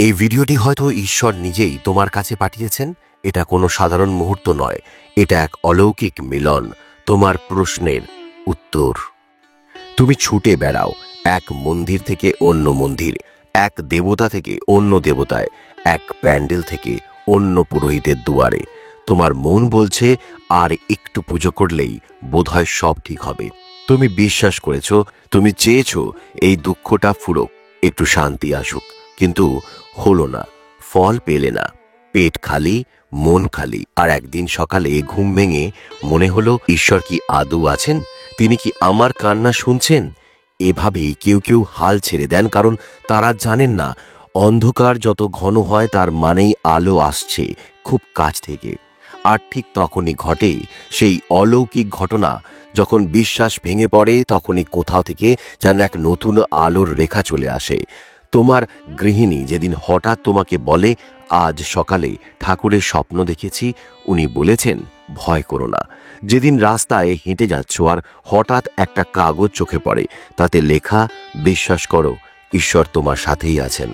এই ভিডিওটি হয়তো ঈশ্বর নিজেই তোমার কাছে পাঠিয়েছেন। এটা কোনো সাধারণ মুহূর্ত নয়, এটা এক অলৌকিক মিলন, তোমার প্রশ্নের উত্তর। তুমি ছুটে বেড়াও এক মন্দির থেকে অন্য মন্দির, এক দেবতা থেকে অন্য দেবতায়, এক প্যান্ডেল থেকে অন্য পুরোহিতের দুয়ারে। তোমার মন বলছে আর একটু পুজো করলেই বোধহয় সব ঠিক হবে। তুমি বিশ্বাস করেছো, তুমি চেয়েছো এই দুঃখটা ফুরোক, একটু শান্তি আসুক, কিন্তু হলো না, ফল পেলে না। পেট খালি, মন খালি। আর একদিন সকালে ঘুম ভেঙে মনে হলো, ঈশ্বর কি আদৌ আছেন? তিনি কি আমার কান্না শুনছেন? এভাবেই কেউ কেউ হাল ছেড়ে দেন, কারণ তারা জানেন না অন্ধকার যত ঘন হয় তার মানেই আলো আসছে খুব কাছ থেকে। আর ঠিক তখনই ঘটে সেই অলৌকিক ঘটনা। যখন বিশ্বাস ভেঙে পড়ে, তখনই কোথাও থেকে যেন এক নতুন আলোর রেখা চলে আসে। তোমার গৃহিণী যেদিন হঠাৎ তোমাকে বলে, আজ সকালে ঠাকুরের স্বপ্ন দেখেছি, উনি বলেছেন ভয় করো না। যেদিন রাস্তায় হেঁটে যাচ্ছ আর হঠাৎ একটা কাগজ চোখে পড়ে, তাতে লেখা, বিশ্বাস করো ঈশ্বর তোমার সাথেই আছেন,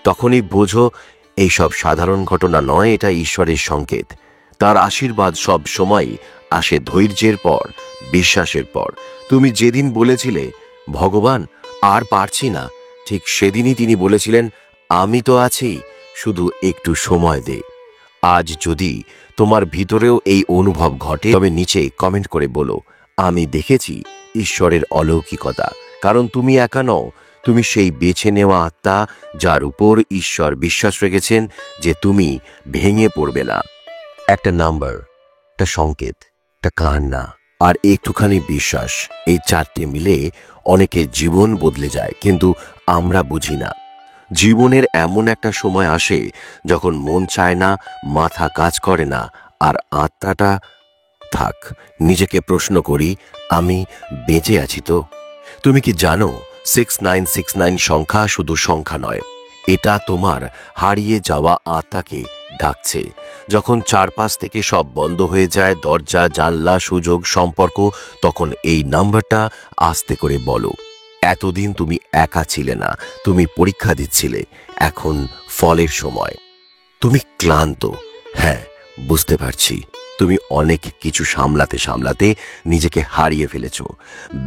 তখনই বোঝো এইসব সাধারণ ঘটনা নয়, এটা ঈশ্বরের সংকেত। তার আশীর্বাদ সব সময় আসে ধৈর্যের পর, বিশ্বাসের পর। তুমি যেদিন বলেছিলে, ভগবান আর পারছি না, ঠিক সেদিনই তিনি বলেছিলেন, আমি তো আছি, শুধু একটু সময় দে। আজ যদি তোমার ভিতরেও এই অনুভব ঘটে, তবে নিচে কমেন্ট করে বলো, আমি দেখেছি ঈশ্বরের অলৌকিকতা। কারণ তুমি একা নও, তুমি সেই বেছে নেওয়া আত্মা যার উপর ঈশ্বর বিশ্বাস রেখেছেন যে তুমি ভেঙে পড়বে না। একটা নাম্বার, একটা সংকেত, একটা কান্না আর একটুখানি বিশ্বাস, এই চারটে মিলে অনেকের জীবন বদলে যায়, কিন্তু আমরা বুঝি না। জীবনের এমন একটা সময় আসে যখন মন চায় না, মাথা কাজ করে না, আর আত্মাটা থাক। নিজেকে প্রশ্ন করি, আমি বেঁচে আছি তো? তুমি কি জানো 6969 সংখ্যা শুধু সংখ্যা নয়, এটা তোমার হারিয়ে যাওয়া আত্মাকে ডাকছে। যখন চারপাশ থেকে সব বন্ধ হয়ে যায়, দরজা জানলা সুযোগ সম্পর্ক, তখন এই নাম্বারটা আস্তে করে বলো, এতদিন তুমি একা ছিলে না, তুমি পরীক্ষা দিচ্ছিলে, এখন ফলের সময়। তুমি ক্লান্ত, হ্যাঁ বুঝতে পারছি। তুমি অনেক কিছু সামলাতে সামলাতে নিজেকে হারিয়ে ফেলেছ।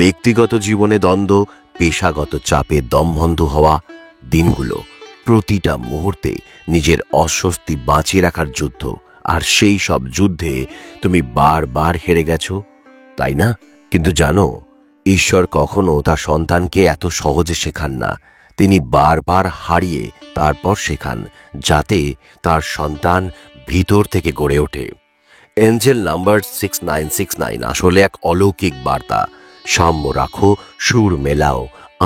ব্যক্তিগত জীবনে দ্বন্দ্ব, পেশাগত চাপে দমবন্ধ হওয়া দিনগুলো, প্রতিটা মুহূর্তে নিজের অস্বস্তি বাঁচিয়ে রাখার যুদ্ধ। আর সেই সব যুদ্ধে তুমি বারবার হেরে গেছো, তাই না? কিন্তু জানো, ঈশ্বর কখনো তার সন্তানকে এত সহজে শেখান না। তিনি বারবার হারিয়ে তারপর শেখান, যাতে তার সন্তান ভিতর থেকে গড়ে ওঠে। এঞ্জেল নাম্বার 6969 আসলে এক অলৌকিক বার্তা। সাম্য রাখো, সুর মেলাও,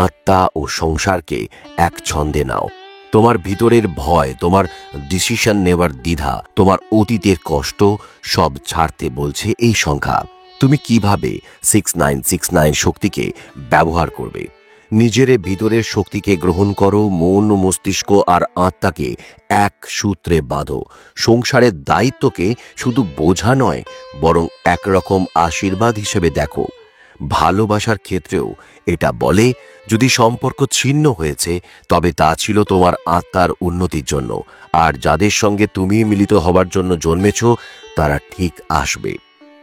আত্মা ও সংসারকে এক ছন্দে নাও। তোমার ভিতরের ভয়, তোমার ডিসিশন নেওয়ার দ্বিধা, তোমার অতীতের কষ্ট, সব ছাড়তে বলছে এই সংখ্যা। তুমি কিভাবে 6969 শক্তিকে ব্যবহার করবে? নিজের ভিতরের শক্তিকে গ্রহণ করো, মন, মস্তিষ্ক আর আত্মাকে এক সূত্রে বাঁধো। সংসারের দায়িত্বকে শুধু বোঝা নয়, বরং একরকম আশীর্বাদ হিসেবে দেখো। ভালোবাসার ক্ষেত্রেও এটা বলে, যদি সম্পর্ক ছিন্ন হয়েছে, তবে তা ছিল তোমার আত্মার উন্নতির জন্য। আর যাদের সঙ্গে তুমি মিলিত হবার জন্য জন্মেছ, তারা ঠিক আসবে।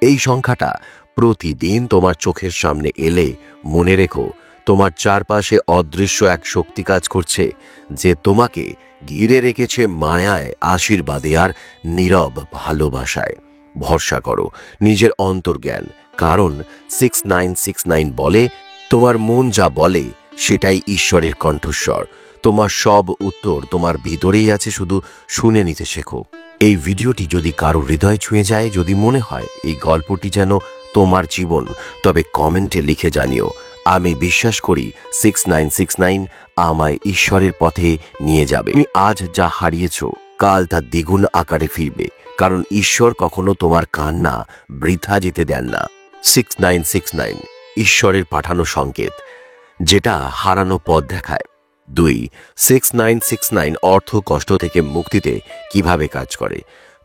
এই সংখ্যাটা প্রতিদিন তোমার চোখের সামনে এলে মনে রেখো, তোমার চারপাশে অদৃশ্য এক শক্তি কাজ করছে, যে তোমাকে ঘিরে রেখেছে মায়ায়, আশীর্বাদে আর নীরব ভালোবাসায়। ভরসা করো নিজের অন্তর্জ্ঞান, কারণ 6969 বলে, তোমার মন যা বলে সেটাই ঈশ্বরের কণ্ঠস্বর। তোমার সব উত্তর তোমার ভিতরেই আছে, শুধু শুনে নিতে শেখো। এই ভিডিওটি যদি কারো হৃদয় ছুঁয়ে যায়, যদি মনে হয় এই গল্পটি যেন তোমার জীবন, তবে কমেন্টে লিখে জানিও, আমি বিশ্বাস করি 6969 আমায় ঈশ্বরের পথে নিয়ে যাবে। তুমি আজ যা হারিয়েছ, কাল তা দ্বিগুণ আকারে ফিরবে, কারণ ঈশ্বর কখনো তোমার কান্না বৃথা যেতে দেন না। 6969 ঈশ্বরের পাঠানো সংকেত, যেটা হারানো পথ দেখায়। 2, 6969 অর্থ কষ্ট থেকে মুক্তিতে কিভাবে কাজ করে।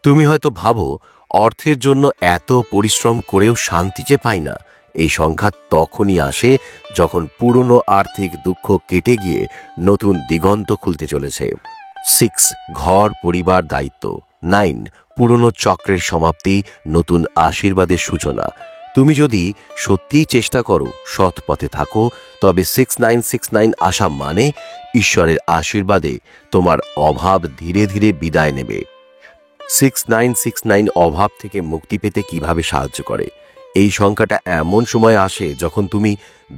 তুমি হয়তো ভাবো, অর্থের জন্য এত পরিশ্রম করেও শান্তি যে পাই না। এই সংখ্যা তখনই আসে যখন পুরনো আর্থিক দুঃখ কেটে গিয়ে নতুন দিগন্ত খুলতে চলেছে। 6 ঘর পরিবার দায়িত্ব। 9 পুরনো চক্রের সমাপ্তি, নতুন আশীর্বাদের সূচনা। তুমি যদি সত্যিই চেষ্টা করো, সৎ পথে থাকো, তবে 6969 আসা মানে ঈশ্বরের আশীর্বাদে তোমার অভাব ধীরে ধীরে বিদায় নেবে। 6969 অভাব থেকে মুক্তি পেতে কিভাবে সাহায্য করে? এই সংখ্যাটা এমন সময় আসে যখন তুমি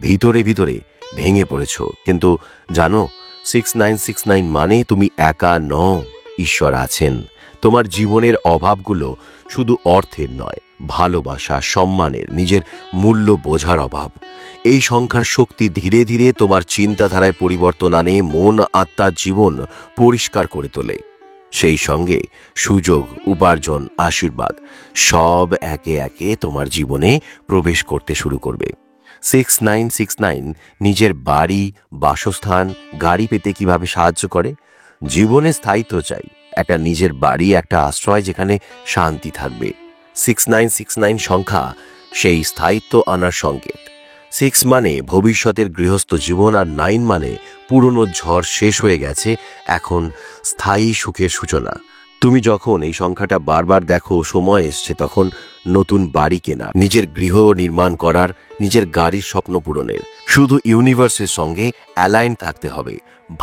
ভিতরে ভিতরে ভেঙে পড়েছ, কিন্তু জানো 6969 মানে তুমি একা নও, ঈশ্বর আছেন। তোমার জীবনের অভাবগুলো শুধু অর্থের নয়, ভালোবাসা, সম্মানের, নিজের মূল্য বোঝার অভাব। এই সংখ্যার শক্তি ধীরে ধীরে তোমার চিন্তাধারায় পরিবর্তন আনে, মন, আত্মা, জীবন পরিষ্কার করে তোলে। সেই সঙ্গে সুযোগ, উপার্জন, আশীর্বাদ সব একে একে তোমার জীবনে প্রবেশ করতে শুরু করবে। 6969 নিজের বাড়ি, বাসস্থান, গাড়ি পেতে কিভাবে সাহায্য করে? জীবনে স্থায়িত্ব চাই, একটা নিজের বাড়ি, একটা আশ্রয় যেখানে শান্তি থাকবে। 6969 সংখ্যা সেই স্থায়িত্ব আনার সংকেত। 6 মানে ভবিষ্যতের গৃহস্থ জীবন, আর 9 মানে পুরনো ঝড় শেষ হয়ে গেছে, এখন স্থায়ী সুখের সূচনা। তুমি যখন এই সংখ্যাটা বারবার দেখো, সময় এসছে তখন নতুন বাড়ি কেনা, নিজের গৃহ নির্মাণ করার, নিজের গাড়ির স্বপ্ন পূরণের। শুধু ইউনিভার্সের সঙ্গে অ্যালাইন থাকতে হবে,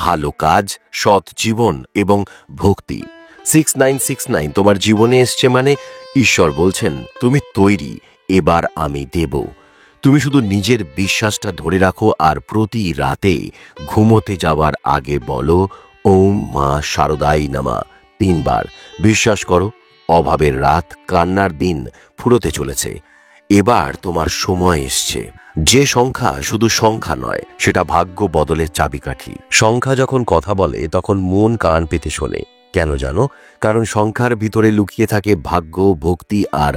ভালো কাজ, সৎ জীবন এবং ভক্তি। 6969 তোমার জীবনে এসছে মানে ঈশ্বর বলছেন তুমি তৈরি, এবার আমি দেব। তুমি শুধু নিজের বিশ্বাসটা ধরে রাখো, আর প্রতি রাতে ঘুমোতে যাওয়ার আগে বলো ওম মা শারদাই নমঃ 3 বার। বিশ্বাস করো, অভাবের রাত, কান্নার দিন ফুরোতে চলেছে। এবার তোমার সময় এসছে। যে সংখ্যা শুধু সংখ্যা নয়, সেটা ভাগ্য বদলের চাবিকাঠি। সংখ্যা যখন কথা বলে তখন মন কান পেতে শোনে। কেন জানো? কারণ সংখ্যার ভিতরে লুকিয়ে থাকে ভাগ্য, ভক্তি আর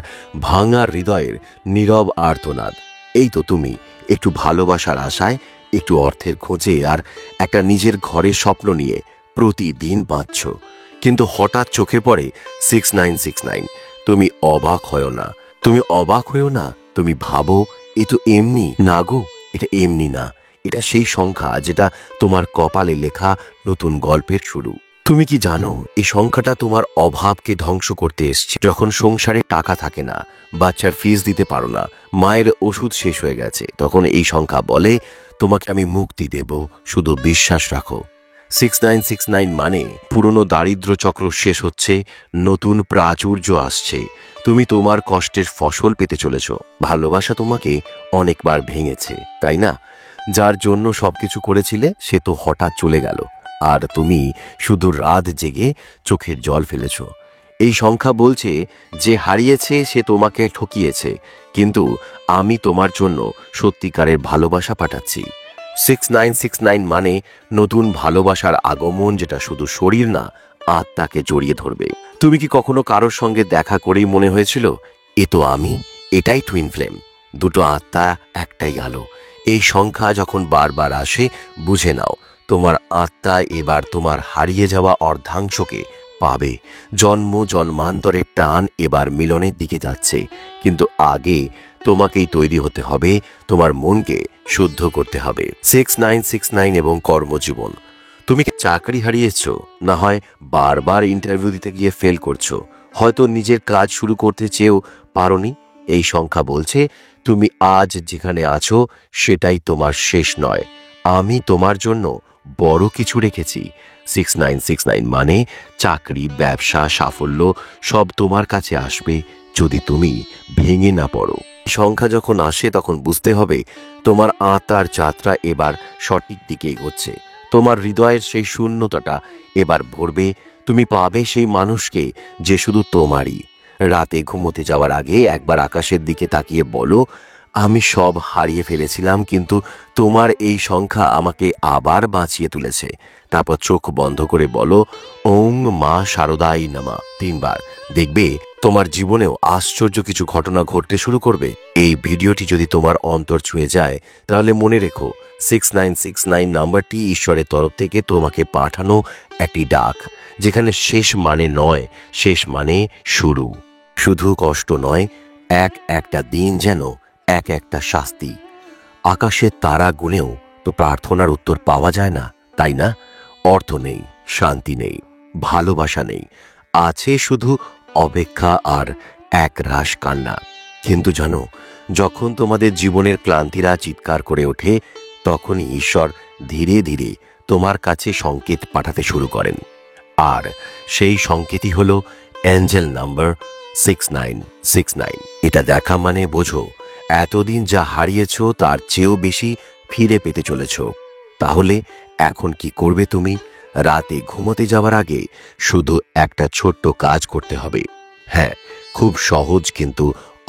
ভাঙা হৃদয়ের নীরব আর্তনাদ। এই তো তুমি একটু ভালোবাসার আশায়, একটু অর্থের খোঁজে, আর একটা নিজের ঘরের স্বপ্ন নিয়ে প্রতিদিন বাঁচছ। কিন্তু হঠাৎ চোখে পড়ে 6969। তুমি অবাক হও না, তুমি অবাক হও না, তুমি ভাবো এ তো এমনি না গো, এটা এমনি না, এটা সেই সংখ্যা যেটা তোমার কপালে লেখা নতুন গল্পের শুরু। তুমি কি জানো এই সংখ্যাটা তোমার অভাবকে ধ্বংস করতে এসছে? যখন সংসারে টাকা থাকে না, বাচ্চার ফিস দিতে পারো না, মায়ের ওষুধ শেষ হয়ে গেছে, তখন এই সংখ্যা বলে তোমাকে আমি মুক্তি দেব, শুধু বিশ্বাস রাখো। 6969 মানে পুরনো দারিদ্র চক্র শেষ হচ্ছে, নতুন প্রাচুর্য আসছে। তুমি তোমার কষ্টের ফসল পেতে চলেছ। ভালোবাসা তোমাকে অনেকবার ভেঙেছে, তাই না? যার জন্য সবকিছু করেছিলে সে তো হঠাৎ চলে গেল, আর তুমি শুধু রাত জেগে চোখের জল ফেলেছ। এই সংখ্যা বলছে যে হারিয়েছে সে তোমাকে ঠকিয়েছে, কিন্তু আমি তোমার জন্য সত্যিকারের ভালোবাসা পাঠাচ্ছি। 6969 মানে নতুন ভালোবাসার আগমন, যেটা শুধু শরীর না, আত্মাকে জড়িয়ে ধরবে। তুমি কি কখনো কারোর সঙ্গে দেখা করেই মনে হয়েছিল এ তো আমি? এটাই টুইন ফ্লেম, দুটো আত্মা, একটাই আলো। এই সংখ্যা যখন বারবার আসে, বুঝে নাও তোমার আত্মা এবার তোমার হারিয়ে যাওয়া অর্ধাংশকে পাবে। জন্ম জন্মান্তরের টান এবার মিলনের দিকে যাচ্ছে, কিন্তু আগে তোমাকেই তৈরি হতে হবে, তোমার মনকে শুদ্ধ করতে হবে। 6969 এবং কর্মজীবন। তুমি কি চাকরি হারিয়েছ? না হয় বারবার ইন্টারভিউ দিতে গিয়ে ফেল করছো, হয়তো নিজের কাজ শুরু করতে চেয়েও পারোনি। এই সংখ্যা বলছে তুমি আজ যেখানে আছো সেটাই তোমার শেষ নয়, আমি তোমার জন্য বড় কিছু রেখেছি। 6969 মানে চাকরি, ব্যবসা, সাফল্য সব তোমার কাছে আসবে যদি তুমি ভেঙে না পড়ো। সংখ্যা যখন আসে তখন বুঝতে হবে তোমার আত্মার যাত্রা এবার সঠিক দিকে এগোচ্ছে। তোমার হৃদয়ের সেই শূন্যতাটা এবার ভরবে, তুমি পাবে সেই মানুষকে যে শুধু তোমারই। রাতে ঘুমোতে যাওয়ার আগে একবার আকাশের দিকে তাকিয়ে বলো আমি সব হারিয়ে ফেলেছিলাম, কিন্তু তোমার এই সংখ্যা আমাকে আবার বাঁচিয়ে তুলেছে। তারপর চোখ বন্ধ করে বলো ওং মা শারদাই নমঃ 3 বার। দেখবে তোমার জীবনেও আশ্চর্য কিছু ঘটনা ঘটতে শুরু করবে। এই ভিডিওটি যদি তোমার অন্তর ছুঁয়ে যায়, তাহলে মনে রেখো 6969 নাম্বারটি ঈশ্বরের তরফ থেকে তোমাকে পাঠানো একটি ডাক, যেখানে শেষ মানে নয়, শেষ মানে শুরু। শুধু কষ্ট নয়, একটা দিন যেন এক একটা শাস্তি। আকাশের তারা গুনেও তো প্রার্থনার উত্তর পাওয়া যায় না, তাই না? অর্থ নেই, শান্তি নেই, ভালোবাসা নেই, আছে শুধু অপেক্ষা আর একরাশ কান্না। কিন্তু জানো, যখন তোমাদের জীবনের ক্লান্তিরা চিৎকার করে ওঠে, তখনই ঈশ্বর ধীরে ধীরে তোমার কাছে সংকেত পাঠাতে শুরু করেন। আর সেই সংকেতই হলো অ্যাঞ্জেল নাম্বার 6969। এটা দেখা মানে বোঝো, এতদিন যা হারিয়েছো তার চেয়েও বেশি ফিরে পেতে চলেছ। তাহলে এখন কি করবে তুমি? রাতে ঘুমোতে যাওয়ার আগে শুধু একটা ছোট্ট কাজ করতে হবে। হ্যাঁ, খুব সহজ কিন্তু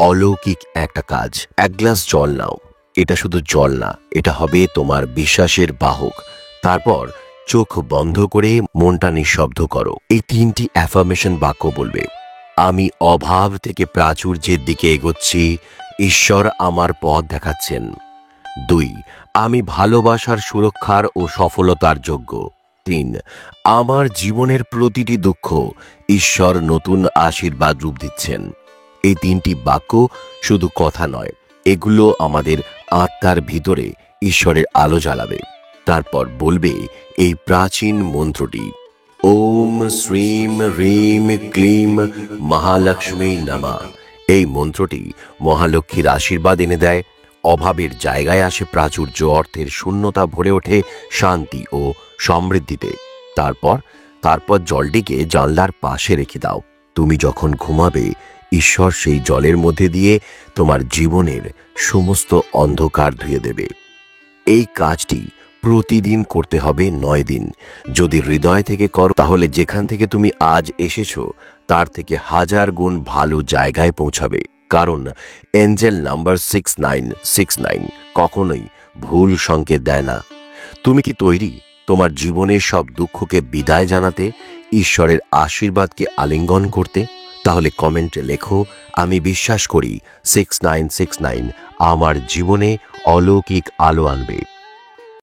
অলৌকিক একটা কাজ। এক গ্লাস জল নাও। এটা শুধু জল না, এটা হবে তোমার বিশ্বাসের বাহক। তারপর চোখ বন্ধ করে মনটা নিঃশব্দ করো। এই 3টি অ্যাফার্মেশন বাক্য বলবে। আমি অভাব থেকে প্রাচুর্যের দিকে এগোচ্ছি, ঈশ্বর আমার পথ দেখাচ্ছেন। 2, আমি ভালোবাসার, সুরক্ষার ও সফলতার যোগ্য। 3, আমার জীবনের প্রতিটি দুঃখ ঈশ্বর নতুন আশীর্বাদ রূপ দিচ্ছেন। এই 3টি বাক্য শুধু কথা নয়, এগুলো আমাদের আত্মার ভিতরে ঈশ্বরের আলো জ্বালাবে। তারপর বলবে এই প্রাচীন মন্ত্রটি, ওম শ্রীম হ্রিম ক্লিম মহালক্ষ্মী নমঃ। এই মন্ত্রটি মহালক্ষ্মীর আশীর্বাদ এনে দেয়। অভাবের জায়গায় আসে প্রাচুর্য, অর্থের শূন্যতা ভরে ওঠে শান্তি ও সমৃদ্ধিতে। তারপর জলটিকে জানলার পাশে রেখে দাও। তুমি যখন ঘুমাবে, ঈশ্বর সেই জলের মধ্যে দিয়ে তোমার জীবনের সমস্ত অন্ধকার ধুয়ে দেবে। এই কাজটি প্রতিদিন করতে হবে 9 দিন। যদি হৃদয় থেকে করো, তাহলে যেখান থেকে তুমি আজ এসেছো তার থেকে 1000 গুণ ভালো জায়গায় পৌঁছাবে। কারণ এঞ্জেল নাম্বার 6969 কখনোই ভুল সংকেত দেয় না। তুমি কি তৈরি তোমার জীবনের সব দুঃখকে বিদায় জানাতে, ঈশ্বরের আশীর্বাদকে আলিঙ্গন করতে? তাহলে কমেন্টে লেখো, আমি বিশ্বাস করি 6969 আমার জীবনে অলৌকিক আলো আনবে।